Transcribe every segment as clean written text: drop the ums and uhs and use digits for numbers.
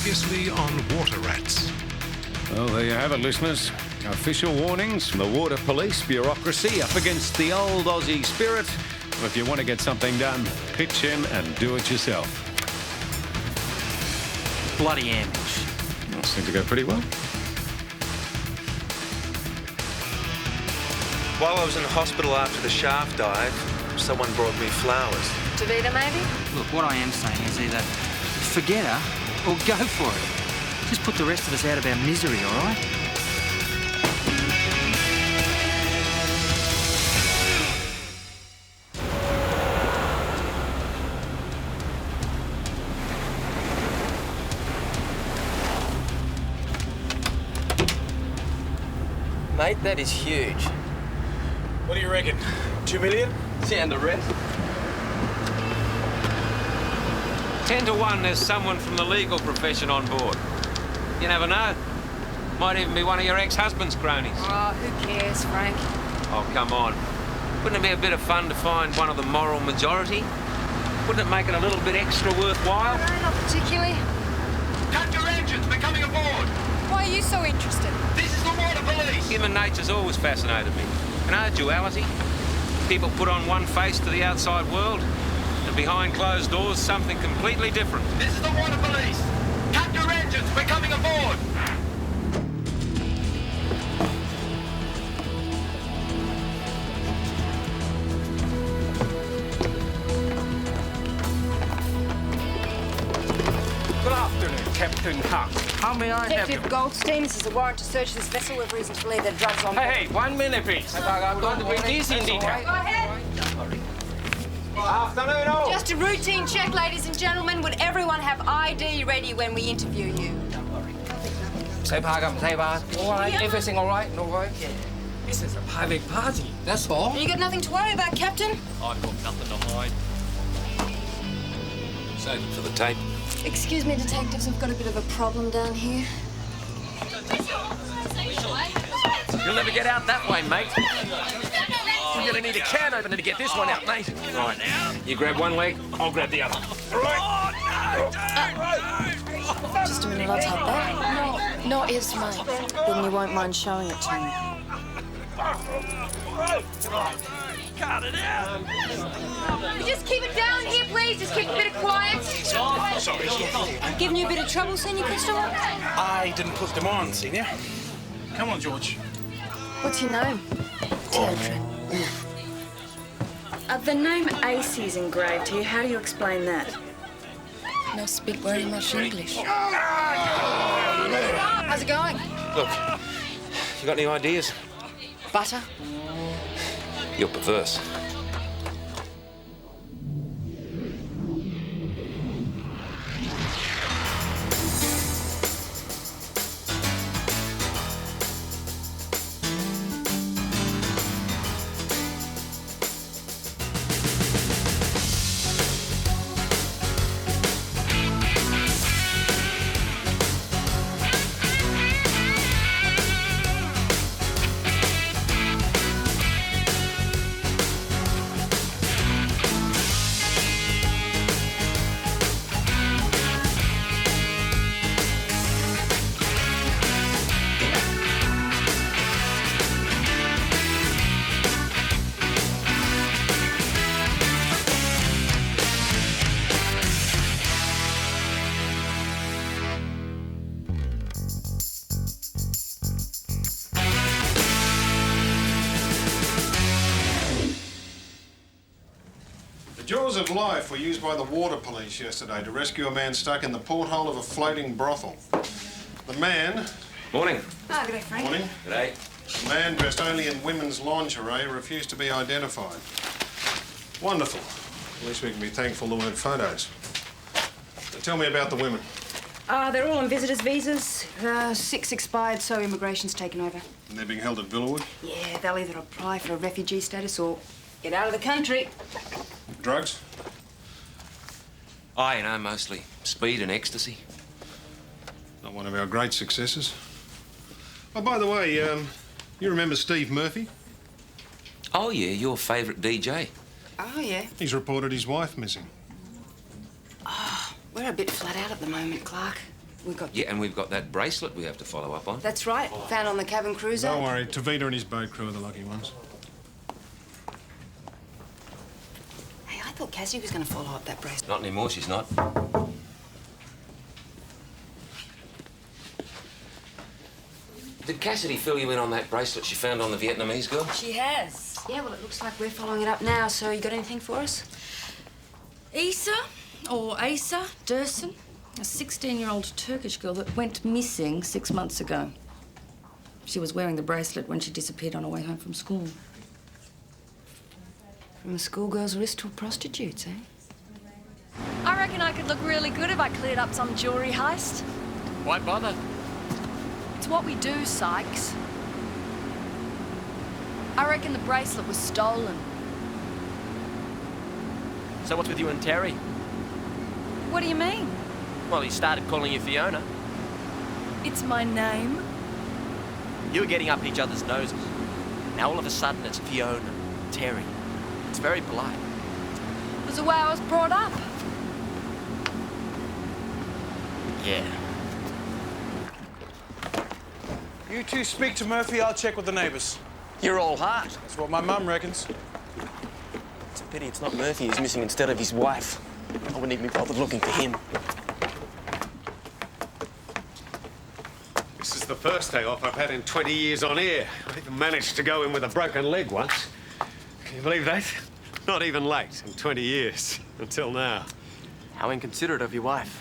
Previously on Water Rats. Well, there you have it, listeners. Official warnings from the Water Police bureaucracy up against the old Aussie spirit. If you want to get something done, pitch in and do it yourself. Bloody ambush. That seemed to go pretty well. While I was in the hospital after the shaft dive, someone brought me flowers. Davida, maybe? Look, what I am saying is either forget her or go for it. Just put the rest of us out of our misery, all right? Mate, that is huge. What do you reckon? 2 million? Sound the rest. 10 to 1, there's someone from the legal profession on board. You never know. Might even be one of your ex-husband's cronies. Oh, who cares, Frank? Oh, come on. Wouldn't it be a bit of fun to find one of the moral majority? Wouldn't it make it a little bit extra worthwhile? No, not particularly. Cut your engines! We're coming aboard! Why are you so interested? This is the Water Police! Human nature's always fascinated me. You know, duality. People put on one face to the outside world, and behind closed doors, something completely different. This is the Water Police! Cut your engines! We're coming aboard! Good afternoon, Captain Huck. How may I help you? Detective Goldstein, this is a warrant to search this vessel with reason to believe that drugs on board. Hey, 1 minute, please. I'm going to bring this in detail. Go ahead. Afternoon, all. Just a routine check, ladies and gentlemen. Would everyone have ID ready when we interview you? All right, everything all right? No worry? This is a private party, that's all. You got nothing to worry about, Captain? I've got nothing to hide. Save it for the tape. Excuse me, detectives, I've got a bit of a problem down here. You'll never get out that way, mate. You're gonna need a can opener to get this one out, mate. Right. You grab one leg, I'll grab the other. Just a minute, I'll take that. No, it's mine. Then you won't mind showing it to me. Cut it out! You just keep it down here, please. Just keep a bit of quiet. Sorry. Giving you a bit of trouble, Senior Constable? I didn't put them on, Senior. Come on, George. What's your name? The name Ace is engraved here. How do you explain that? No speak very much English. How's it going? Look, you got any ideas? Butter? You're perverse. The jaws of life were used by the Water Police yesterday to rescue a man stuck in the porthole of a floating brothel. The man... Morning. Ah, good day, Frank. Morning. G'day. The man, dressed only in women's lingerie, refused to be identified. Wonderful. At least we can be thankful there weren't photos. So tell me about the women. They're all on visitors' visas. 6 expired, so immigration's taken over. And they're being held at Villawood. Yeah, they'll either apply for a refugee status or get out of the country. Drugs? You know, mostly speed and ecstasy. Not one of our great successes. Oh, by the way, you remember Steve Murphy? Oh, yeah, your favourite DJ. Oh, yeah. He's reported his wife missing. We're a bit flat out at the moment, Clark. We got... Yeah, and we've got that bracelet we have to follow up on. That's right. Found on the cabin cruiser. Don't worry, Tavita and his boat crew are the lucky ones. Hey, I thought Cassie was going to follow up that bracelet. Not anymore, she's not. Did Cassidy fill you in on that bracelet she found on the Vietnamese girl? She has. Yeah, well, it looks like we're following it up now, so you got anything for us? Asa, or Asa Dursun, a 16-year-old Turkish girl that went missing 6 months ago. She was wearing the bracelet when she disappeared on her way home from school. From a schoolgirl's wrist to a prostitute's, eh? I reckon I could look really good if I cleared up some jewelry heist. Why bother? It's what we do, Sykes. I reckon the bracelet was stolen. So what's with you and Terry? What do you mean? Well, he started calling you Fiona. It's my name. You were getting up each other's noses. Now all of a sudden it's Fiona, Terry. It's very polite. It was the way I was brought up. Yeah. You two speak to Murphy, I'll check with the neighbours. You're all heart. That's what my mum reckons. It's a pity it's not Murphy who's missing instead of his wife. I wouldn't even be bothered looking for him. This is the first day off I've had in 20 years on air. I even managed to go in with a broken leg once. Can you believe that? Not even late in 20 years, until now. How inconsiderate of your wife.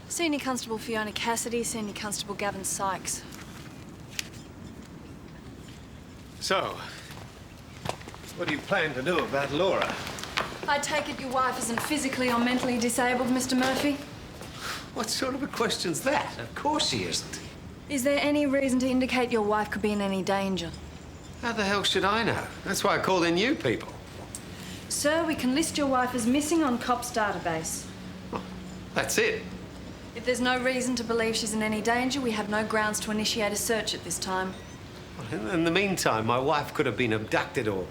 Senior Constable Fiona Cassidy, Senior Constable Gavin Sykes. So, what do you plan to do about Laura? I take it your wife isn't physically or mentally disabled, Mr. Murphy? What sort of a question's that? Of course she isn't. Is there any reason to indicate your wife could be in any danger? How the hell should I know? That's why I called in you people. Sir, we can list your wife as missing on COPS database. That's it. If there's no reason to believe she's in any danger, we have no grounds to initiate a search at this time. In the meantime, my wife could have been abducted or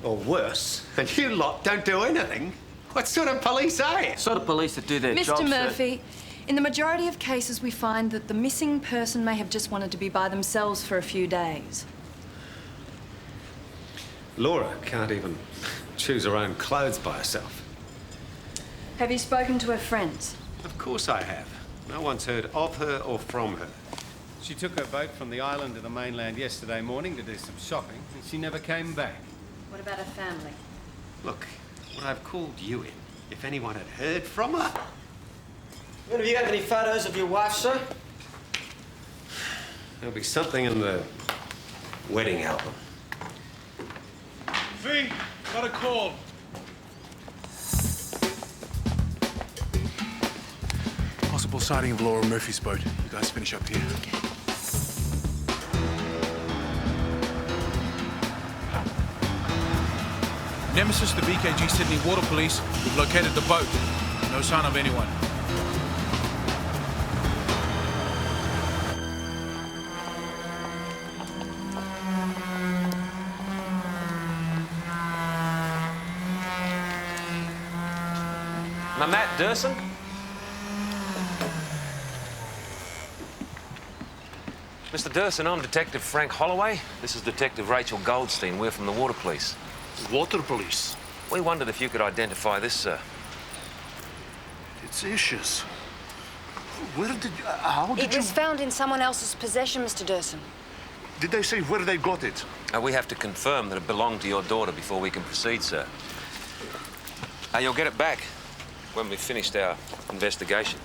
worse. And you lot don't do anything. What sort of police are you? Sort of police that do their job, Mr. Murphy, in the majority of cases, we find that the missing person may have just wanted to be by themselves for a few days. Laura can't even choose her own clothes by herself. Have you spoken to her friends? Of course I have. No one's heard of her or from her. She took her boat from the island to the mainland yesterday morning to do some shopping, and she never came back. What about her family? Look, when I've called you in, if anyone had heard from her... Have you got any photos of your wife, sir? There'll be something in the wedding album. V, got a call. Possible sighting of Laura Murphy's boat. You guys finish up here. Okay. Nemesis, the BKG Sydney Water Police. We've located the boat. No sign of anyone. Matt Dursun? Mr. Dursun, I'm Detective Frank Holloway. This is Detective Rachel Goldstein. We're from the Water Police. Water Police? We wondered if you could identify this, sir. It's issues. Where did you... how did you... It was found in someone else's possession, Mr. Dursun. Did they say where they got it? We have to confirm that it belonged to your daughter before we can proceed, sir. You'll get it back when we've finished our investigation.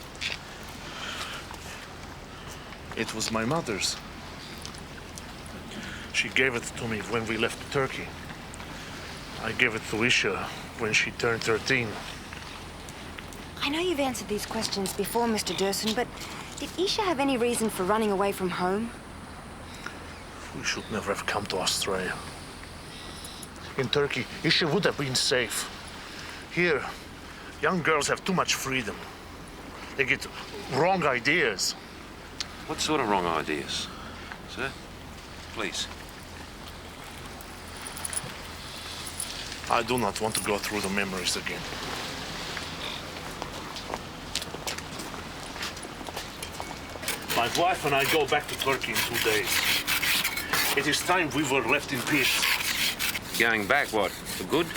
It was my mother's. She gave it to me when we left Turkey. I gave it to Isha when she turned 13. I know you've answered these questions before, Mr. Dursun, but did Isha have any reason for running away from home? We should never have come to Australia. In Turkey, Isha would have been safe. Here, young girls have too much freedom. They get wrong ideas. What sort of wrong ideas, sir? Please. I do not want to go through the memories again. My wife and I go back to Turkey in 2 days. It is time we were left in peace. Going back, what? For good?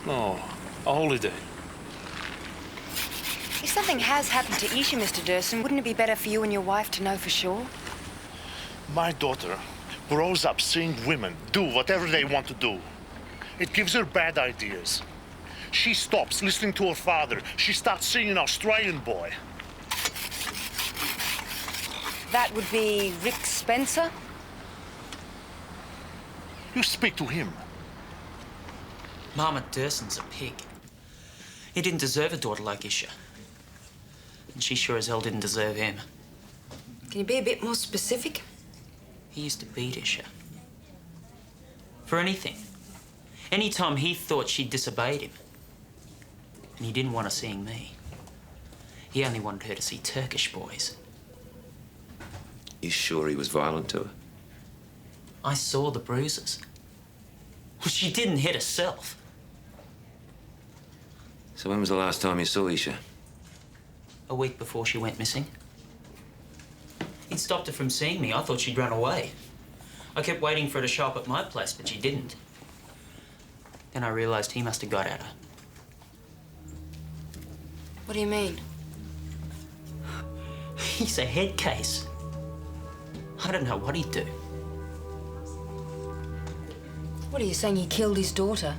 No, a holiday. If something has happened to Isha, Mr. Durson, wouldn't it be better for you and your wife to know for sure? My daughter grows up seeing women do whatever they want to do. It gives her bad ideas. She stops listening to her father. She starts seeing an Australian boy. That would be Rick Spencer? You speak to him. Mama Durson's a pig. He didn't deserve a daughter like Isha. And she sure as hell didn't deserve him. Can you be a bit more specific? He used to beat Isha. For anything. Any time he thought she disobeyed him. And he didn't want her seeing me. He only wanted her to see Turkish boys. You sure he was violent to her? I saw the bruises. Well, she didn't hit herself. So when was the last time you saw Isha? A week before she went missing. He'd stopped her from seeing me. I thought she'd run away. I kept waiting for her to show up at my place, but she didn't. Then I realized he must have got at her. What do you mean? He's a head case. I don't know what he'd do. What are you saying? He killed his daughter?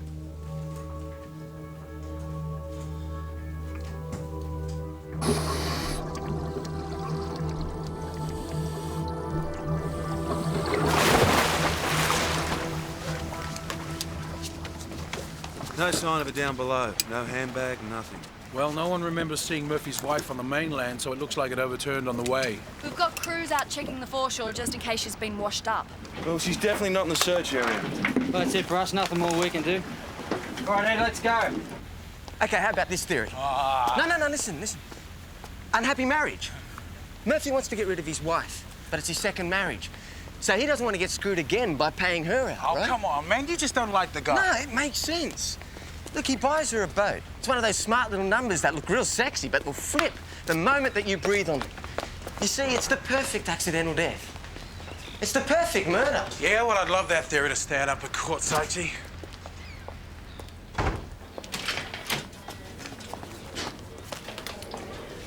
No sign of her down below. No handbag, nothing. Well, no one remembers seeing Murphy's wife on the mainland, so it looks like it overturned on the way. We've got crews out checking the foreshore just in case she's been washed up. Well, she's definitely not in the search area. Well, that's it for us. Nothing more we can do. All right, Ed, let's go. Okay, how about this theory? No, listen. Unhappy marriage. Murphy wants to get rid of his wife, but it's his second marriage. So he doesn't want to get screwed again by paying her out, Oh, right? come on, man. You just don't like the guy. No, it makes sense. Look, he buys her a boat. It's one of those smart little numbers that look real sexy, but will flip the moment that you breathe on it. You see, it's the perfect accidental death. It's the perfect murder. Yeah, well, I'd love that theory to stand up at court, Sachi.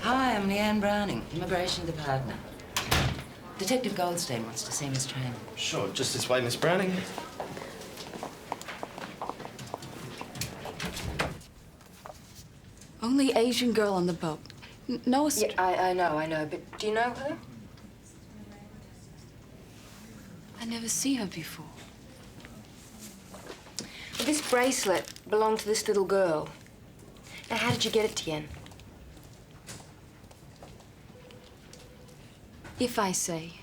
Hi, I'm Leanne Browning, Immigration Department. Detective Goldstein wants to see Miss Traynor. Sure, just this way, Miss Browning. Only Asian girl on the boat. No, Yeah, I know, but do you know her? I never see her before. This bracelet belonged to this little girl. Now, how did you get it, Tien? If I say,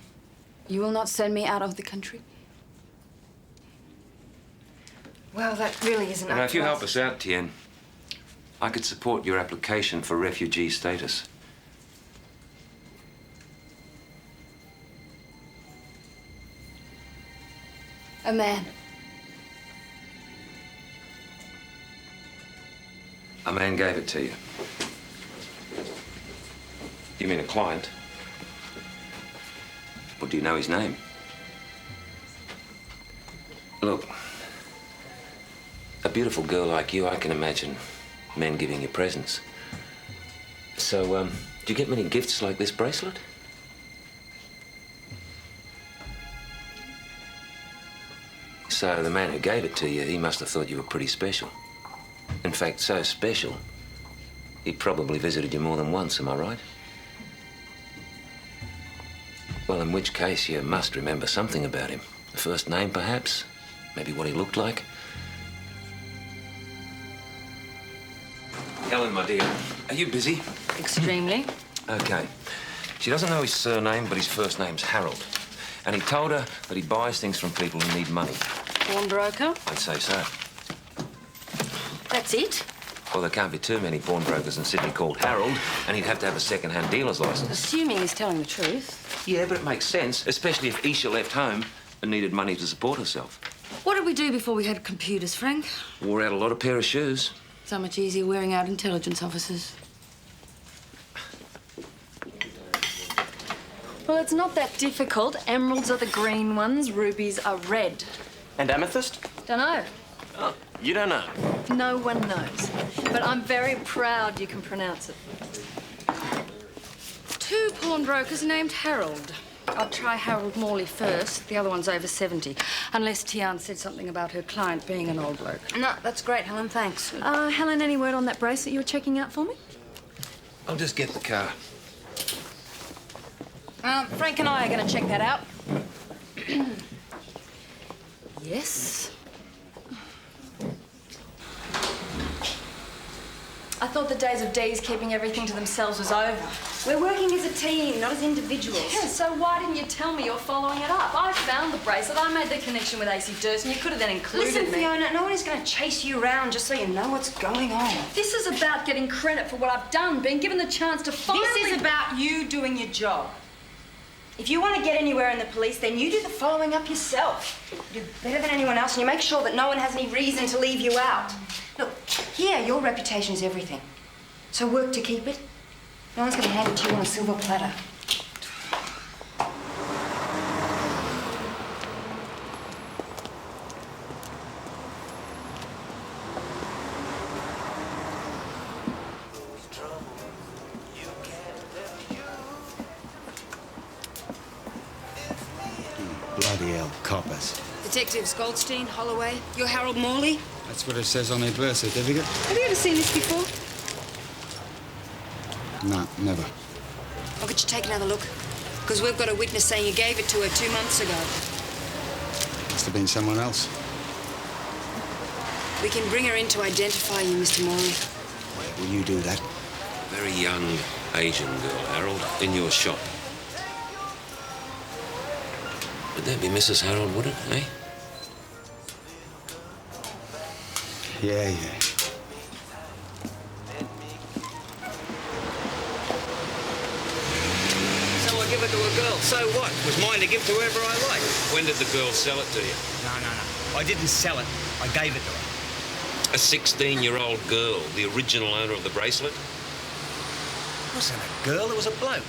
you will not send me out of the country? Well, that really isn't up Now, if to you us. help us out, Tien, I could support your application for refugee status. A man. A man gave it to you. You mean a client? Or do you know his name? Look, a beautiful girl like you, I can imagine men giving you presents. So, do you get many gifts like this bracelet? So, the man who gave it to you, he must have thought you were pretty special. In fact, so special, he probably visited you more than once, am I right? Well, in which case, you must remember something about him. A first name, perhaps? Maybe what he looked like? Helen, my dear, are you busy? Extremely. Okay. She doesn't know his surname, but his first name's Harold. And he told her that he buys things from people who need money. Pawnbroker. I'd say so. That's it. Well, there can't be too many pawnbrokers in Sydney called Harold, and he'd have to have a second-hand dealer's license. Assuming he's telling the truth. Yeah, but it makes sense, especially if Isha left home and needed money to support herself. What did we do before we had computers, Frank? Wore out a lot of pair of shoes. So much easier wearing out intelligence officers. Well, it's not that difficult. Emeralds are the green ones, rubies are red. And amethyst? Dunno. Oh, you don't know? No one knows. But I'm very proud you can pronounce it. 2 pawnbrokers named Harold. I'll try Harold Morley first. The other one's over 70. Unless Tian said something about her client being an old bloke. No, that's great, Helen, thanks. Helen, any word on that bracelet you were checking out for me? I'll just get the car. Frank and I are going to check that out. Yes. I thought the days of Dees keeping everything to themselves was over. We're working as a team, not as individuals. Yeah, so why didn't you tell me you're following it up? I found the bracelet. I made the connection with AC Durst, and you could have then included Listen, me. Fiona, no one is going to chase you around just so you know what's going on. This is about getting credit for what I've done, being given the chance to finally... This is about you doing your job. If you want to get anywhere in the police, then you do the following up yourself. You do better than anyone else, and you make sure that no one has any reason to leave you out. Look, here, your reputation is everything. So work to keep it. No one's going to hand it to you on a silver platter. Bloody hell, coppers. Detectives Goldstein, Holloway, you're Harold Morley. That's what it says on their birth certificate. Have you ever seen this before? No, never. I'll get you take another look. Because we've got a witness saying you gave it to her 2 months ago. Must have been someone else. We can bring her in to identify you, Mr. Morley. Where will you do that? Very young Asian girl, Harold, in your shop. Would that be Mrs. Harold, would it, eh? Yeah. So I give it to a girl. So what? It was mine to give to whoever I like. When did the girl sell it to you? No. I didn't sell it. I gave it to her. A 16-year-old girl, the original owner of the bracelet? It wasn't a girl, it was a bloke.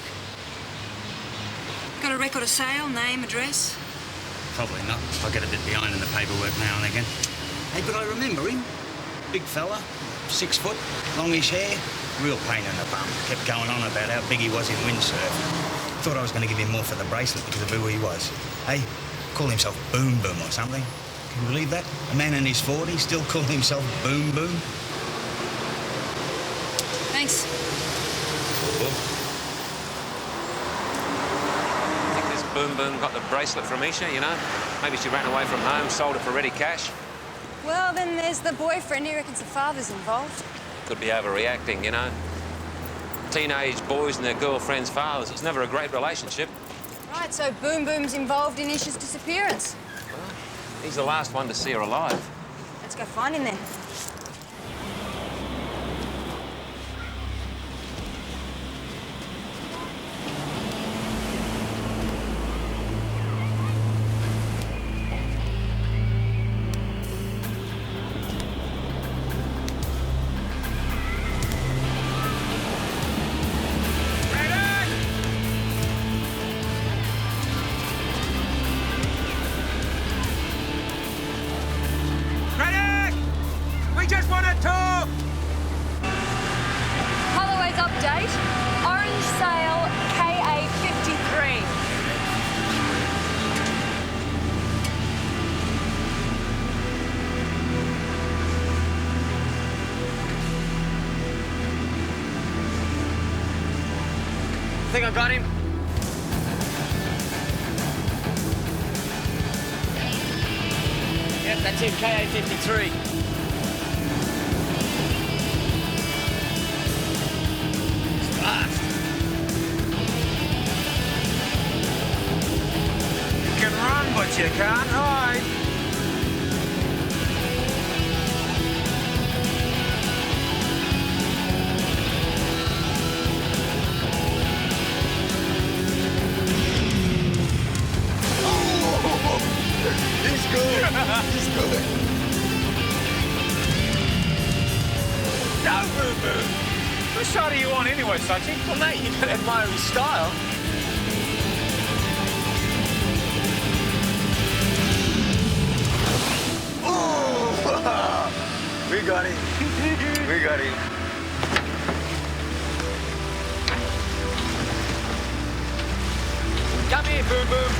Got a record of sale, name, address? Probably not. I get a bit behind in the paperwork now and again. Hey, but I remember him. Big fella, 6 foot, longish hair, real pain in the bum. Kept going on about how big he was in windsurf. Thought I was going to give him more for the bracelet because of who he was. Hey, called himself Boom Boom or something. Can you believe that? A man in his 40s still calling himself Boom Boom? Thanks. Think this Boom Boom got the bracelet from Isha, you know? Maybe she ran away from home, sold it for ready cash. Well, then there's the boyfriend. He reckons the father's involved. Could be overreacting, you know? Teenage boys and their girlfriends' fathers. It's never a great relationship. Right, so Boom Boom's involved in Isha's disappearance. Well, he's the last one to see her alive. Let's go find him then. Holloway's update. Orange sale, KA 53. Think I got him? Yep, that's him, KA 53. Fast. You can run, but you can't hide. He's good. He's good. No, Boom Boom. Which side are you on anyway, Sachi? Well, mate, you gotta admire his style. We got him. We got him. Come here, Boom Boom.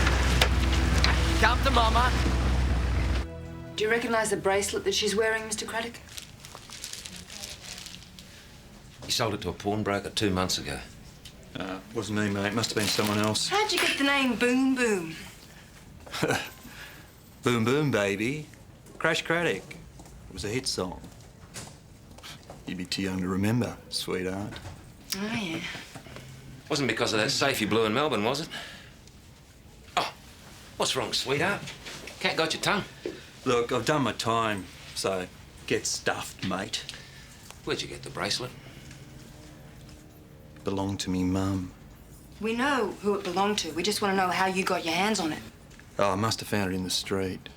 Come to Mama. Do you recognise the bracelet that she's wearing, Mr. Craddock? You sold it to a pawnbroker 2 months ago. Wasn't me, mate. Must have been someone else. How'd you get the name Boom Boom? Boom Boom, baby. Crash Craddock. It was a hit song. You'd be too young to remember, sweetheart. Oh, yeah. Wasn't because of that safe you blew in Melbourne, was it? Oh, what's wrong, sweetheart? Cat got your tongue. Look, I've done my time, so get stuffed, mate. Where'd you get the bracelet? Belonged to me mum. We know who it belonged to. We just want to know how you got your hands on it. Oh, I must have found it in the street.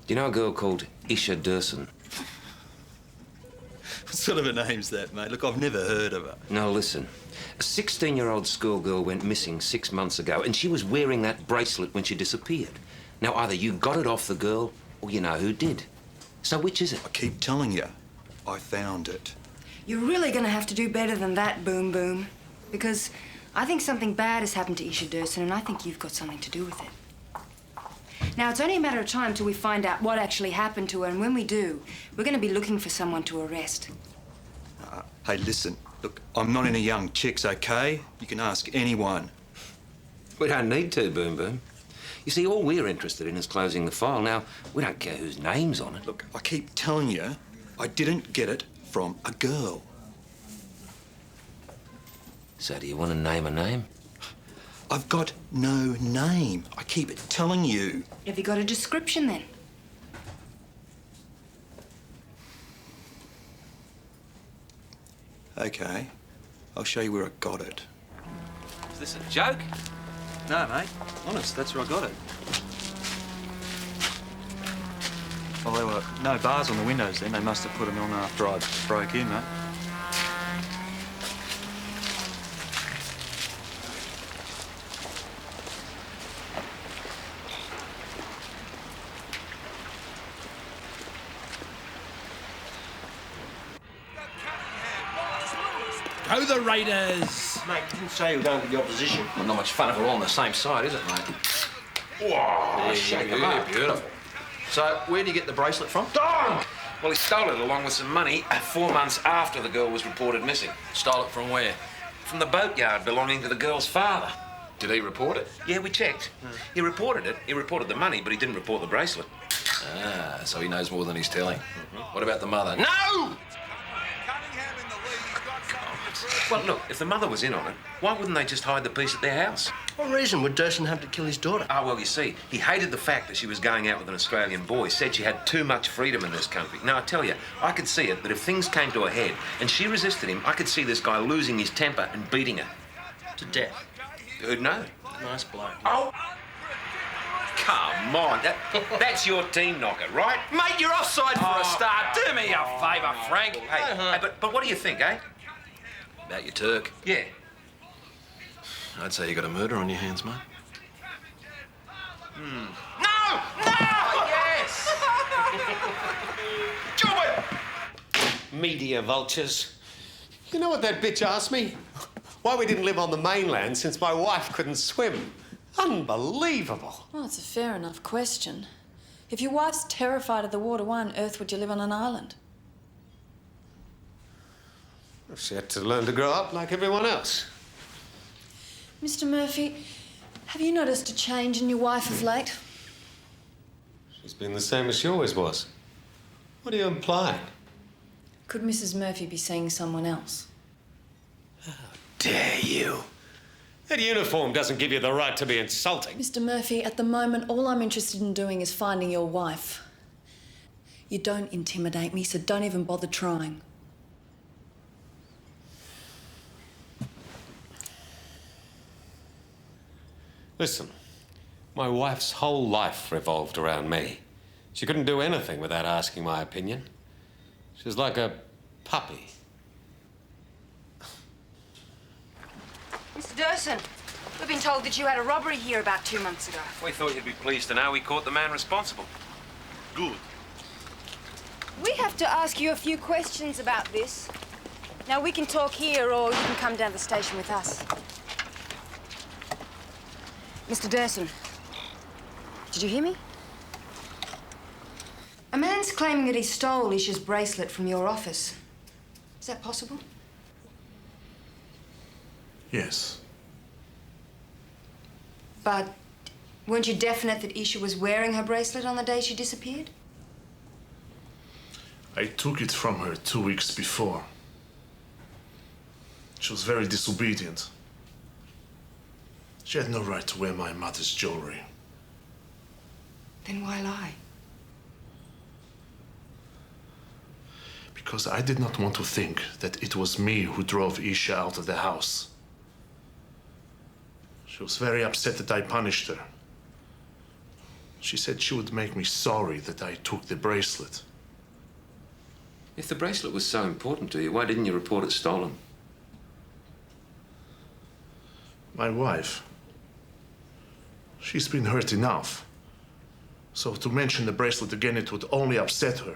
Do you know a girl called Isha Durson? What sort of a name's that, mate? Look, I've never heard of her. No, listen. A 16-year-old schoolgirl went missing 6 months ago, and she was wearing that bracelet when she disappeared. Now, either you got it off the girl, or you know who did. So which is it? I keep telling you, I found it. You're really going to have to do better than that, Boom Boom. Because I think something bad has happened to Isha Durson, and I think you've got something to do with it. Now, it's only a matter of time till we find out what actually happened to her, and when we do, we're going to be looking for someone to arrest. Hey, listen. Look, I'm not into young chicks, OK? You can ask anyone. We don't need to, Boom Boom. You see, all we're interested in is closing the file. Now, we don't care whose name's on it. Look, I keep telling you, I didn't get it from a girl. So do you want to name a name? I've got no name. I keep telling you. Have you got a description, then? OK. I'll show you where I got it. Is this a joke? No, mate. Honest, that's where I got it. Well, there were no bars on the windows then. They must have put them on after I broke in, mate. Go the Raiders! Mate, you didn't say you were going to the opposition. Well, not much fun if we're all on the same side, is it, mate? Whoa, shake them up. Beautiful. So, where do you get the bracelet from? Don! Well, he stole it along with some money 4 months after the girl was reported missing. Stole it from where? From the boatyard belonging to the girl's father. Did he report it? Yeah, we checked. He reported it. He reported the money, but he didn't report the bracelet. Ah, so he knows more than he's telling. What about the mother? No! Well, look, if the mother was in on it, why wouldn't they just hide the piece at their house? What reason would Durson have to kill his daughter? Ah, well, you see, he hated the fact that she was going out with an Australian boy, said she had too much freedom in this country. Now, I tell you, I could see it, that if things came to a head and she resisted him, I could see this guy losing his temper and beating her. To death. Who'd know? Nice bloke. Oh! Come on, that's your team knocker, right? Mate, you're offside for a start. Do me a favour, Frank. Hey, but what do you think, eh? About your Turk? Yeah. I'd say you got a murder on your hands, mate. No! No! Yes! Media vultures. You know what that bitch asked me? Why we didn't live on the mainland since my wife couldn't swim. Unbelievable. Well, it's a fair enough question. If your wife's terrified of the water, why on earth would you live on an island? She had to learn to grow up like everyone else. Mr. Murphy, have you noticed a change in your wife of late? She's been the same as she always was. What are you implying? Could Mrs. Murphy be seeing someone else? Dare you? That uniform doesn't give you the right to be insulting. Mr. Murphy, at the moment, all I'm interested in doing is finding your wife. You don't intimidate me, so don't even bother trying. Listen, my wife's whole life revolved around me. She couldn't do anything without asking my opinion. She was like a puppy. Mr. Durson, we've been told that you had a robbery here about 2 months ago. We thought you'd be pleased to know we caught the man responsible. Good. We have to ask you a few questions about this. Now, we can talk here, or you can come down to the station with us. Mr. Durson, did you hear me? A man's claiming that he stole Isha's bracelet from your office. Is that possible? Yes. But weren't you definite that Isha was wearing her bracelet on the day she disappeared? I took it from her 2 weeks before. She was very disobedient. She had no right to wear my mother's jewelry. Then why lie? Because I did not want to think that it was me who drove Isha out of the house. She was very upset that I punished her. She said she would make me sorry that I took the bracelet. If the bracelet was so important to you, why didn't you report it stolen? My wife. She's been hurt enough. So to mention the bracelet again, it would only upset her.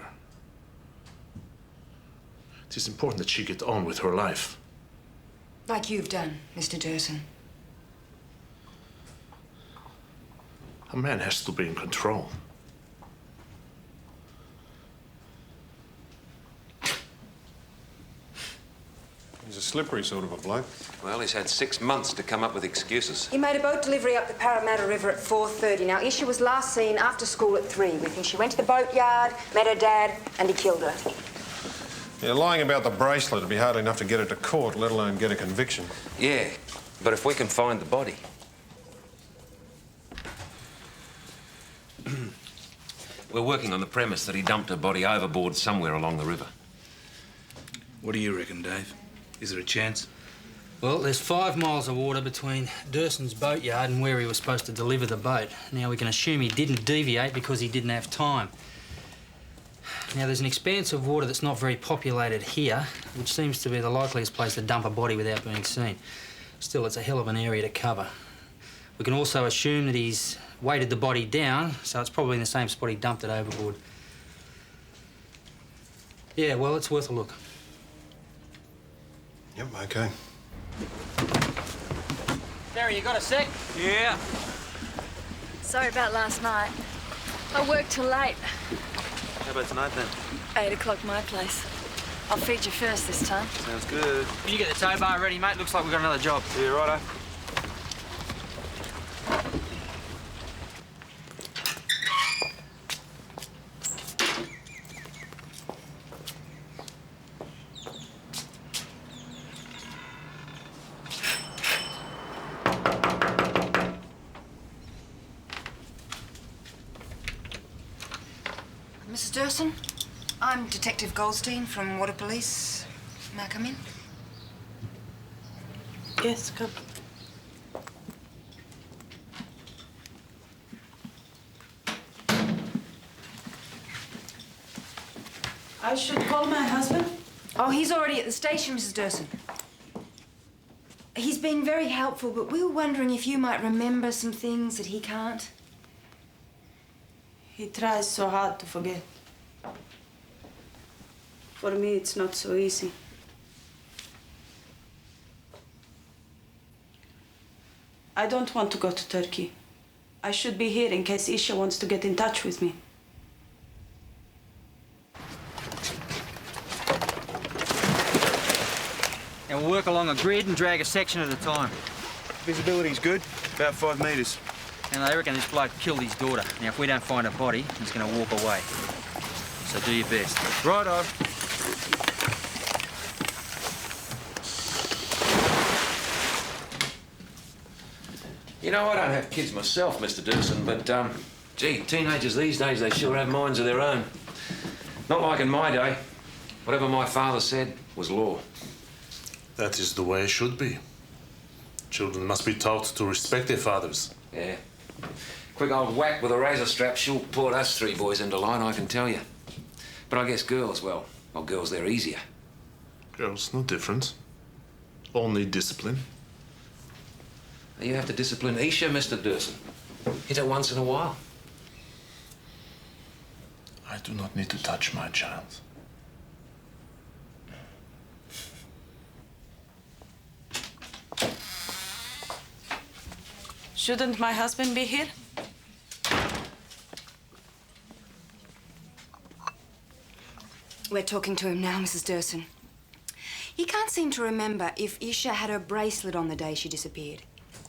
It is important that she get on with her life. Like you've done, Mr. Durson. A man has to be in control. He's a slippery sort of a bloke. Well, he's had 6 months to come up with excuses. He made a boat delivery up the Parramatta River at 4:30. Now, Isha was last seen after school at 3. We think she went to the boatyard, met her dad, and he killed her. Yeah, lying about the bracelet would be hard enough to get her to court, let alone get a conviction. Yeah, but if we can find the body... We're working on the premise that he dumped her body overboard somewhere along the river. What do you reckon, Dave? Is there a chance? Well, there's 5 miles of water between Durson's boatyard and where he was supposed to deliver the boat. Now, we can assume he didn't deviate because he didn't have time. Now, there's an expanse of water that's not very populated here, which seems to be the likeliest place to dump a body without being seen. Still, it's a hell of an area to cover. We can also assume that he's weighted the body down, so it's probably in the same spot he dumped it overboard. Yeah, well, it's worth a look. Yep, OK. Barry, you got a sec? Yeah. Sorry about last night. I worked till late. How about tonight, then? 8 o'clock my place. I'll feed you first this time. Sounds good. Can you get the tow bar ready, mate? Looks like we've got another job. Yeah, righto. Mrs. Durson, I'm Detective Goldstein from Water Police. May I come in? Yes, come. I should call my husband? Oh, he's already at the station, Mrs. Durson. He's been very helpful, but we were wondering if you might remember some things that he can't. He tries so hard to forget. For me, it's not so easy. I don't want to go to Turkey. I should be here in case Isha wants to get in touch with me. And we'll work along a grid and drag a section at a time. Visibility's good, about 5 metres. And they reckon this bloke killed his daughter. Now, if we don't find a body, he's going to walk away. So do your best. Righto. You know, I don't have kids myself, Mr. Durson, but, gee, teenagers these days, they sure have minds of their own. Not like in my day. Whatever my father said was law. That is the way it should be. Children must be taught to respect their fathers. Yeah. Quick old whack with a razor strap sure poured us 3 boys into line, I can tell you. But I guess girls, well, girls, they're easier. Girls, no different. All need discipline. You have to discipline Isha, Mr. Durson. Hit her once in a while. I do not need to touch my child. Shouldn't my husband be here? We're talking to him now, Mrs. Durson. He can't seem to remember if Isha had her bracelet on the day she disappeared.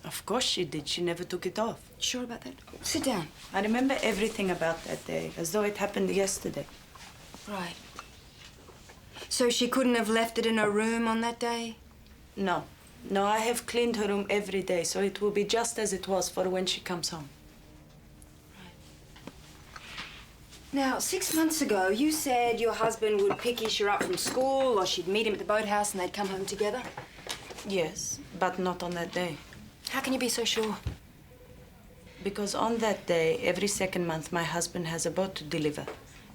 Of course she did. She never took it off. Sure about that? Sit down. I remember everything about that day, as though it happened yesterday. Right. So she couldn't have left it in her room on that day? No. No, I have cleaned her room every day, so it will be just as it was for when she comes home. Now, 6 months ago, you said your husband would pick Isha up from school or she'd meet him at the boathouse and they'd come home together? Yes, but not on that day. How can you be so sure? Because on that day, every second month, my husband has a boat to deliver.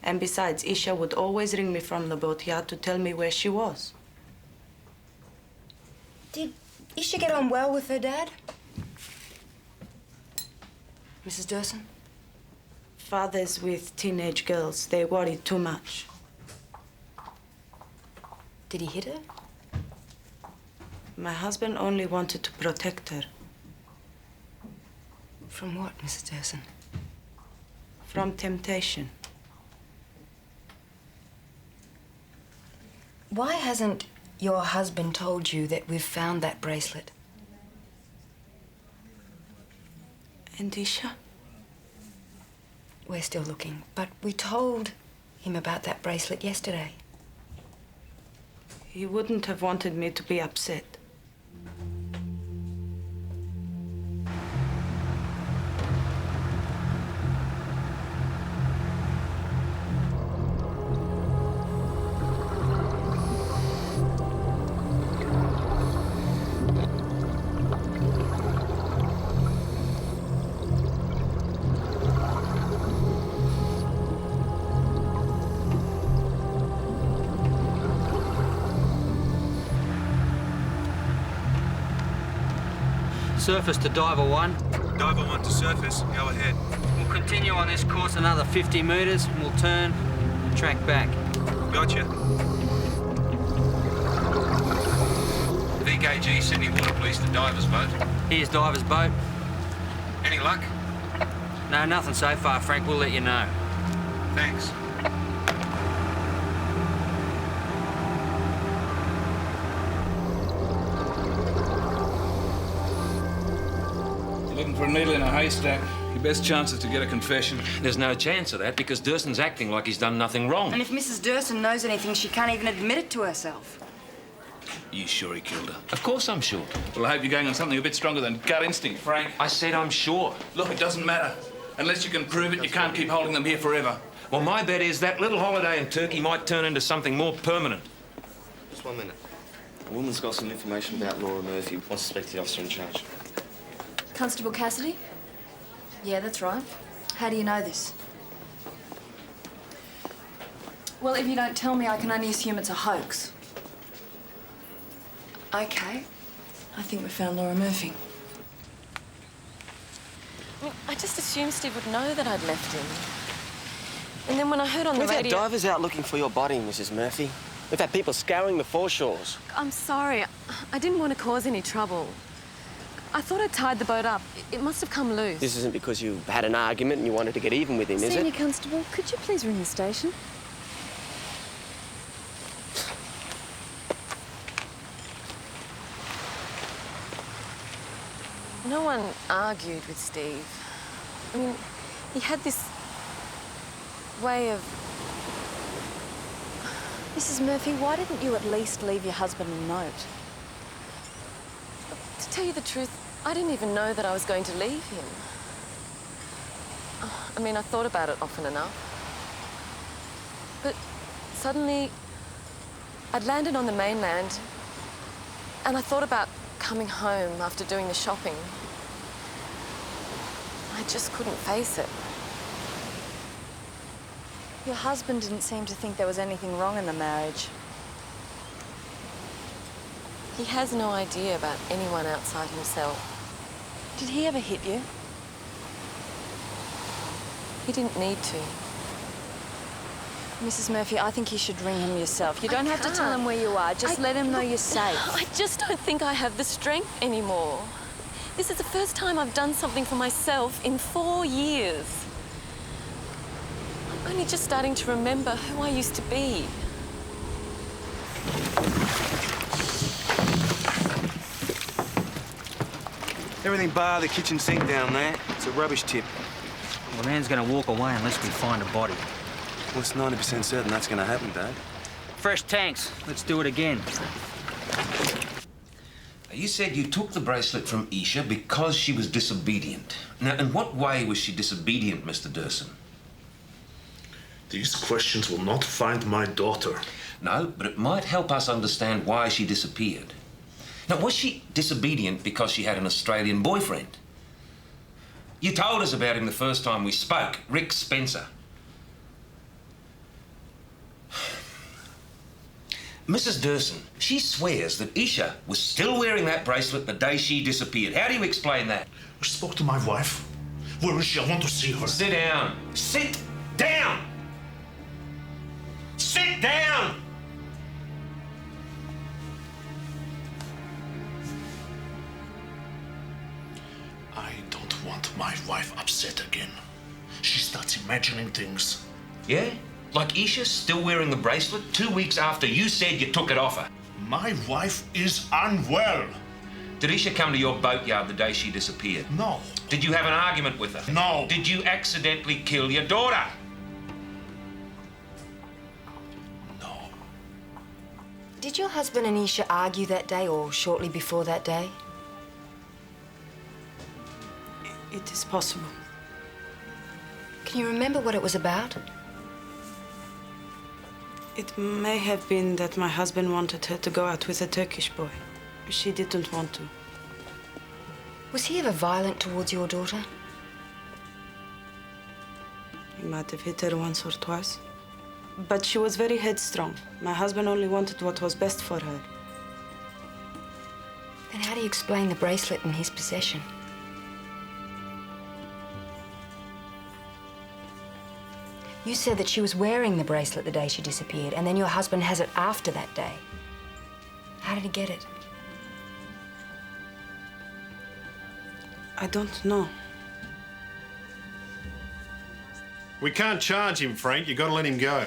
And besides, Isha would always ring me from the boatyard to tell me where she was. Did Isha get on well with her dad? Mrs. Durson? Fathers with teenage girls, they worry too much. Did he hit her? My husband only wanted to protect her. From what, Mrs. Durson? From temptation. Why hasn't your husband told you that we've found that bracelet? And Isha? We're still looking, but we told him about that bracelet yesterday. He wouldn't have wanted me to be upset. Surface to diver 1. Diver 1 to surface. Go ahead. We'll continue on this course another 50 metres and we'll turn and track back. Gotcha. VKG, Sydney Water Police, the diver's boat. Here's diver's boat. Any luck? No, nothing so far, Frank. We'll let you know. Thanks. Looking for a needle in a haystack. Your best chance is to get a confession. There's no chance of that because Durson's acting like he's done nothing wrong. And if Mrs. Durson knows anything, she can't even admit it to herself. You sure he killed her? Of course I'm sure. Well, I hope you're going on something a bit stronger than gut instinct, Frank. I said I'm sure. Look, it doesn't matter. Unless you can prove it, you can't keep holding them here forever. Well, my bet is that little holiday in Turkey might turn into something more permanent. Just 1 minute. A woman's got some information about Laura Murphy. Wants to speak to the officer in charge. Constable Cassidy? Yeah, that's right. How do you know this? Well, if you don't tell me, I can only assume it's a hoax. Okay. I think we found Laura Murphy. I just assumed Steve would know that I'd left him. And then when I heard on the We've radio... had divers out looking for your body, Mrs. Murphy. We've had people scouring the foreshores. I'm sorry. I didn't want to cause any trouble. I thought I'd tied the boat up. It must have come loose. This isn't because you had an argument and you wanted to get even with him, is Senior it? Constable, could you please ring the station? No one argued with Steve. I mean, he had this way of... Mrs. Murphy, why didn't you at least leave your husband a note? To tell you the truth, I didn't even know that I was going to leave him. I mean, I thought about it often enough. But suddenly, I'd landed on the mainland, and I thought about coming home after doing the shopping. I just couldn't face it. Your husband didn't seem to think there was anything wrong in the marriage. He has no idea about anyone outside himself. Did he ever hit you? He didn't need to. Mrs. Murphy, I think you should ring him yourself. You don't have to tell him where you are. Just let him know you're safe. I just don't think I have the strength anymore. This is the first time I've done something for myself in 4 years. I'm only just starting to remember who I used to be. Everything bar the kitchen sink down there. It's a rubbish tip. Well, the man's gonna walk away unless we find a body. Well, it's 90% certain that's gonna happen, Dad. Fresh tanks. Let's do it again. You said you took the bracelet from Isha because she was disobedient. Now, in what way was she disobedient, Mr. Durson? These questions will not find my daughter. No, but it might help us understand why she disappeared. Now, was she disobedient because she had an Australian boyfriend? You told us about him the first time we spoke, Rick Spencer. Mrs. Durson, she swears that Isha was still wearing that bracelet the day she disappeared. How do you explain that? I spoke to my wife. Where is she? I want to see her. Sit down. Sit down! Sit down! I don't want my wife upset again. She starts imagining things. Yeah? Like Isha's still wearing the bracelet 2 weeks after you said you took it off her. My wife is unwell. Did Isha come to your boatyard the day she disappeared? No. Did you have an argument with her? No. Did you accidentally kill your daughter? No. Did your husband and Isha argue that day or shortly before that day? It is possible. Can you remember what it was about? It may have been that my husband wanted her to go out with a Turkish boy. She didn't want to. Was he ever violent towards your daughter? He might have hit her once or twice. But she was very headstrong. My husband only wanted what was best for her. Then how do you explain the bracelet in his possession? You said that she was wearing the bracelet the day she disappeared, and then your husband has it after that day. How did he get it? I don't know. We can't charge him, Frank. You've got to let him go.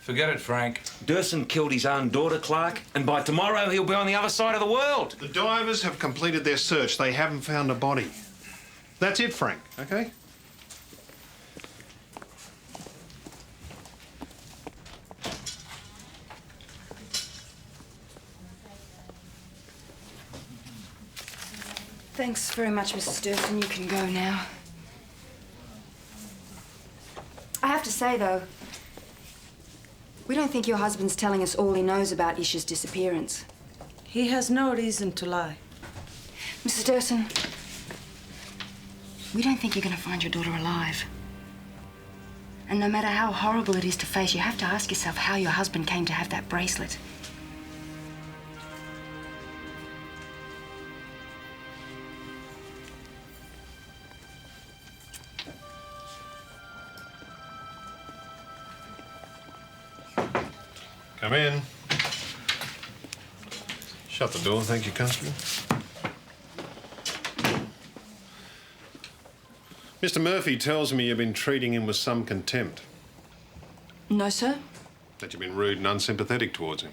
Forget it, Frank. Durson killed his own daughter, Clark, and by tomorrow he'll be on the other side of the world. The divers have completed their search. They haven't found a body. That's it, Frank, okay? Thanks very much, Mrs. Durson. You can go now. I have to say, though, we don't think your husband's telling us all he knows about Isha's disappearance. He has no reason to lie. Mrs. Durson, we don't think you're going to find your daughter alive. And no matter how horrible it is to face, you have to ask yourself how your husband came to have that bracelet. Come in. Shut the door, thank you, Constable. Mr. Murphy tells me you've been treating him with some contempt. No, sir. That you've been rude and unsympathetic towards him.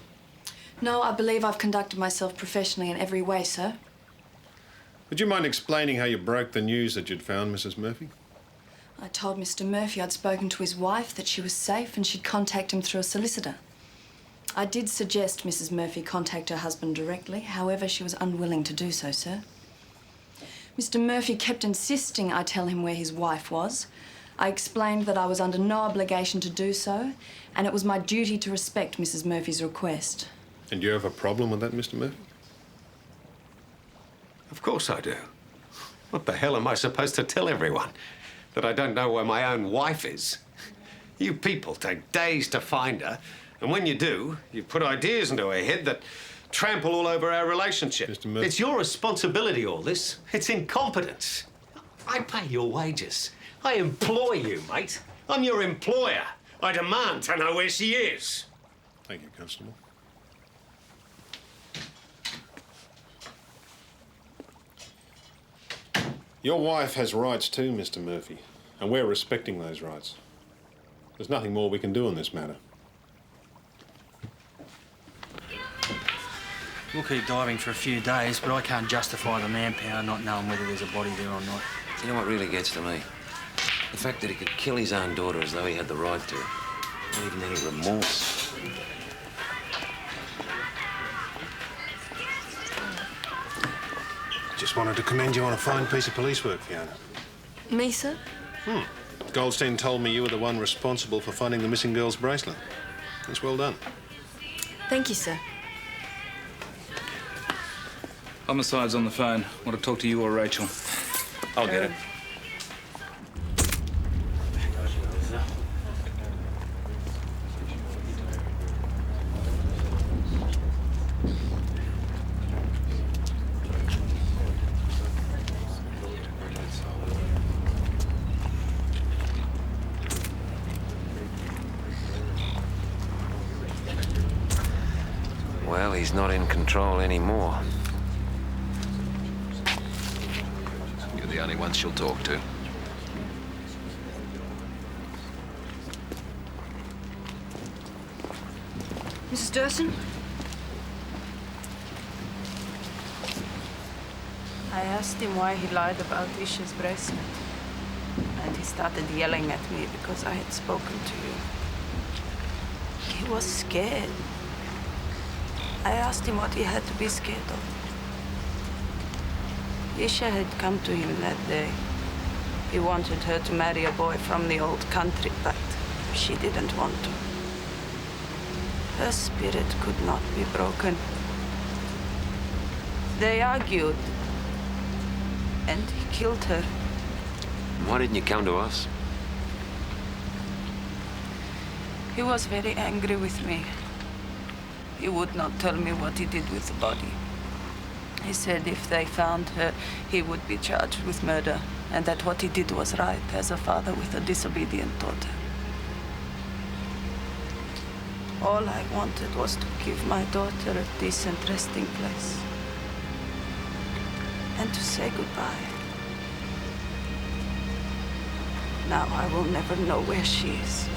No, I believe I've conducted myself professionally in every way, sir. Would you mind explaining how you broke the news that you'd found Mrs. Murphy? I told Mr. Murphy I'd spoken to his wife, that she was safe, and she'd contact him through a solicitor. I did suggest Mrs. Murphy contact her husband directly. However, she was unwilling to do so, sir. Mr. Murphy kept insisting I tell him where his wife was. I explained that I was under no obligation to do so, and it was my duty to respect Mrs. Murphy's request. And do you have a problem with that, Mr. Murphy? Of course I do. What the hell am I supposed to tell everyone? That I don't know where my own wife is? You people take days to find her, and when you do, you put ideas into her head that trample all over our relationship. Mr. Murphy. It's your responsibility, all this. It's incompetence. I pay your wages. I employ you, mate. I'm your employer. I demand to know where she is. Thank you, Constable. Your wife has rights too, Mr. Murphy, and we're respecting those rights. There's nothing more we can do on this matter. We'll keep diving for a few days, but I can't justify the manpower not knowing whether there's a body there or not. You know what really gets to me? The fact that he could kill his own daughter as though he had the right to. Not even any remorse. Just wanted to commend you on a fine piece of police work, Fiona. Me, sir? Goldstein told me you were the one responsible for finding the missing girl's bracelet. That's well done. Thank you, sir. Homicide's on the phone. Want to talk to you or Rachel? I'll get it. Well, he's not in control anymore. You're the only one she'll talk to. Mrs. Durson? I asked him why he lied about Isha's bracelet. And he started yelling at me because I had spoken to you. He was scared. I asked him what he had to be scared of. Isha had come to him that day. He wanted her to marry a boy from the old country, but she didn't want to. Her spirit could not be broken. They argued, and he killed her. Why didn't you come to us? He was very angry with me. He would not tell me what he did with the body. He said if they found her, he would be charged with murder, and that what he did was right as a father with a disobedient daughter. All I wanted was to give my daughter a decent resting place and to say goodbye. Now I will never know where she is.